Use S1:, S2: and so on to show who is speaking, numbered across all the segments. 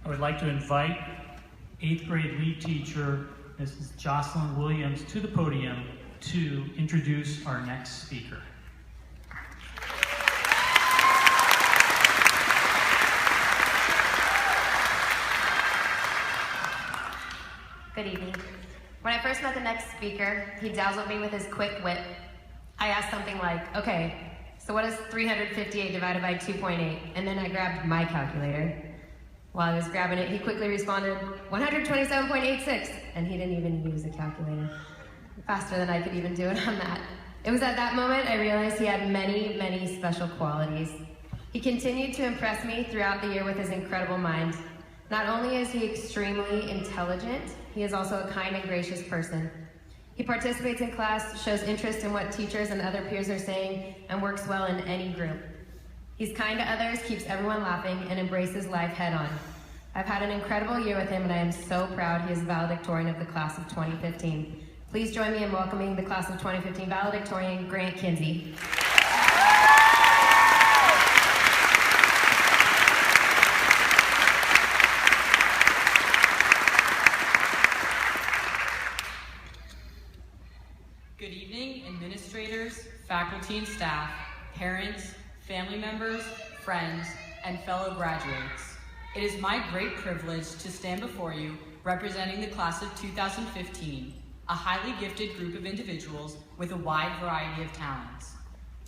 S1: I would like to invite 8th grade lead teacher, Mrs. Jocelyn Williams, to the podium to introduce our next speaker.
S2: Good evening. When I first met the next speaker, he dazzled me with his quick wit. I asked something like, okay, so what is 358 divided by 2.8? And then I grabbed my calculator. While I was grabbing it, he quickly responded, 127.86, and he didn't even use a calculator. Faster than I could even do it on that. It was at that moment I realized he had many, many special qualities. He continued to impress me throughout the year with his incredible mind. Not only is he extremely intelligent, he is also a kind and gracious person. He participates in class, shows interest in what teachers and other peers are saying, and works well in any group. He's kind to others, keeps everyone laughing, and embraces life head-on. I've had an incredible year with him, and I am so proud he is valedictorian of the class of 2015. Please join me in welcoming the class of 2015 valedictorian, Grant Kinsey.
S3: Good evening, administrators, faculty and staff, parents, family members, friends, and fellow graduates. It is my great privilege to stand before you representing the class of 2015, a highly gifted group of individuals with a wide variety of talents.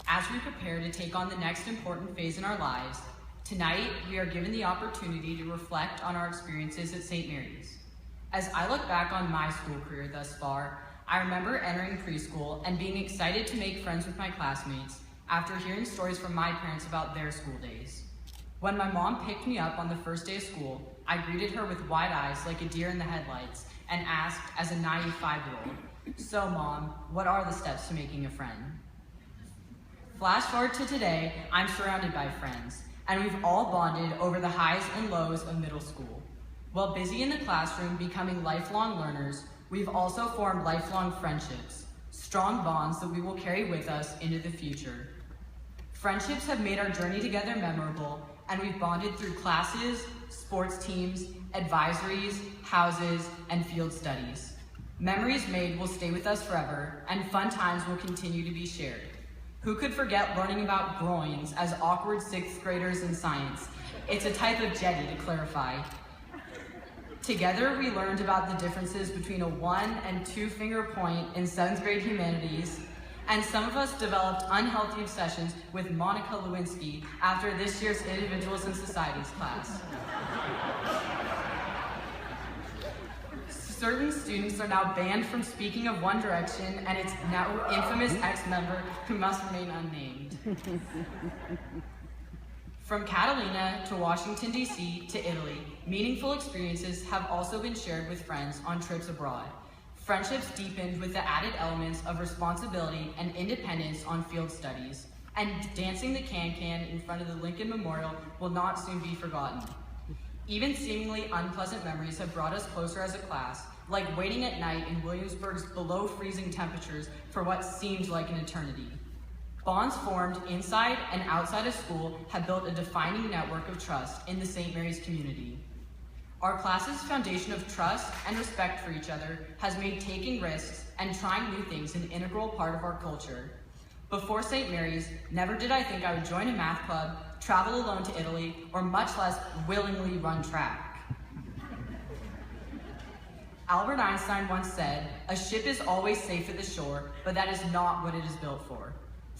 S3: As we prepare to take on the next important phase in our lives, tonight we are given the opportunity to reflect on our experiences at St. Mary's. As I look back on my school career thus far, I remember entering preschool and being excited to make friends with my classmates after hearing stories from my parents about their school days. When my mom picked me up on the first day of school, I greeted her with wide eyes like a deer in the headlights and asked, as a naive 5-year-old, "So Mom, what are the steps to making a friend?" Flash forward to today, I'm surrounded by friends, and we've all bonded over the highs and lows of middle school. While busy in the classroom becoming lifelong learners, we've also formed lifelong friendships, strong bonds that we will carry with us into the future. Friendships have made our journey together memorable, and we've bonded through classes, sports teams, advisories, houses, and field studies. Memories made will stay with us forever, and fun times will continue to be shared. Who could forget learning about groins as awkward 6th graders in science? It's a type of jetty, to clarify. Together, we learned about the differences between a 1 and 2 finger point in 7th grade humanities, and some of us developed unhealthy obsessions with Monica Lewinsky after this year's Individuals in Societies class. Certain students are now banned from speaking of One Direction and its now infamous ex-member who must remain unnamed. From Catalina to Washington, D.C. to Italy, meaningful experiences have also been shared with friends on trips abroad. Friendships deepened with the added elements of responsibility and independence on field studies. And dancing the can-can in front of the Lincoln Memorial will not soon be forgotten. Even seemingly unpleasant memories have brought us closer as a class, like waiting at night in Williamsburg's below freezing temperatures for what seemed like an eternity. Bonds formed inside and outside of school have built a defining network of trust in the St. Mary's community. Our class's foundation of trust and respect for each other has made taking risks and trying new things an integral part of our culture. Before St. Mary's, never did I think I would join a math club, travel alone to Italy, or much less willingly run track. Albert Einstein once said, "A ship is always safe at the shore, but that is not what it is built for."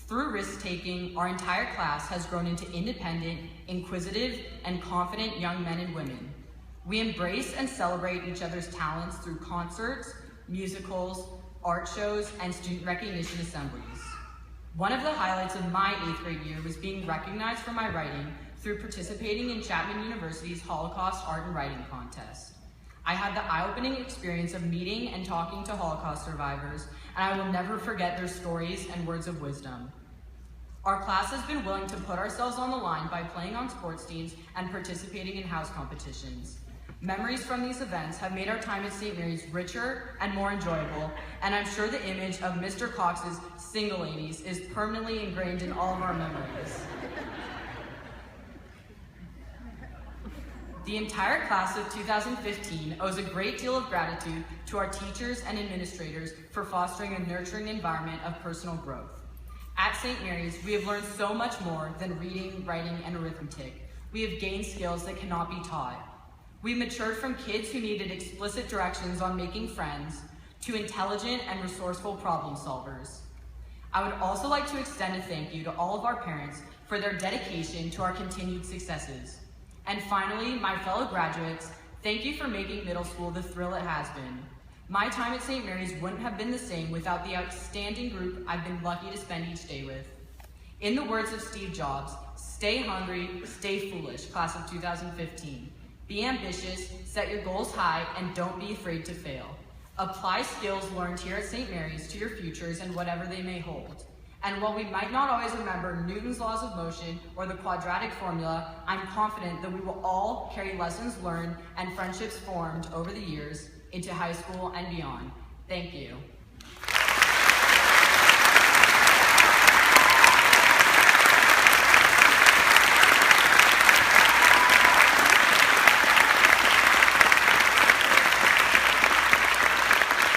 S3: Through risk-taking, our entire class has grown into independent, inquisitive, and confident young men and women. We embrace and celebrate each other's talents through concerts, musicals, art shows, and student recognition assemblies. One of the highlights of my 8th grade year was being recognized for my writing through participating in Chapman University's Holocaust Art and Writing Contest. I had the eye-opening experience of meeting and talking to Holocaust survivors, and I will never forget their stories and words of wisdom. Our class has been willing to put ourselves on the line by playing on sports teams and participating in house competitions. Memories from these events have made our time at St. Mary's richer and more enjoyable, and I'm sure the image of Mr. Cox's single ladies is permanently ingrained in all of our memories. The entire class of 2015 owes a great deal of gratitude to our teachers and administrators for fostering a nurturing environment of personal growth. At St. Mary's, we have learned so much more than reading, writing, and arithmetic. We have gained skills that cannot be taught. We've matured from kids who needed explicit directions on making friends to intelligent and resourceful problem solvers. I would also like to extend a thank you to all of our parents for their dedication to our continued successes. And finally, my fellow graduates, thank you for making middle school the thrill it has been. My time at St. Mary's wouldn't have been the same without the outstanding group I've been lucky to spend each day with. In the words of Steve Jobs, stay hungry, stay foolish, class of 2015. Be ambitious, set your goals high, and don't be afraid to fail. Apply skills learned here at St. Mary's to your futures and whatever they may hold. And while we might not always remember Newton's laws of motion or the quadratic formula, I'm confident that we will all carry lessons learned and friendships formed over the years into high school and beyond. Thank you.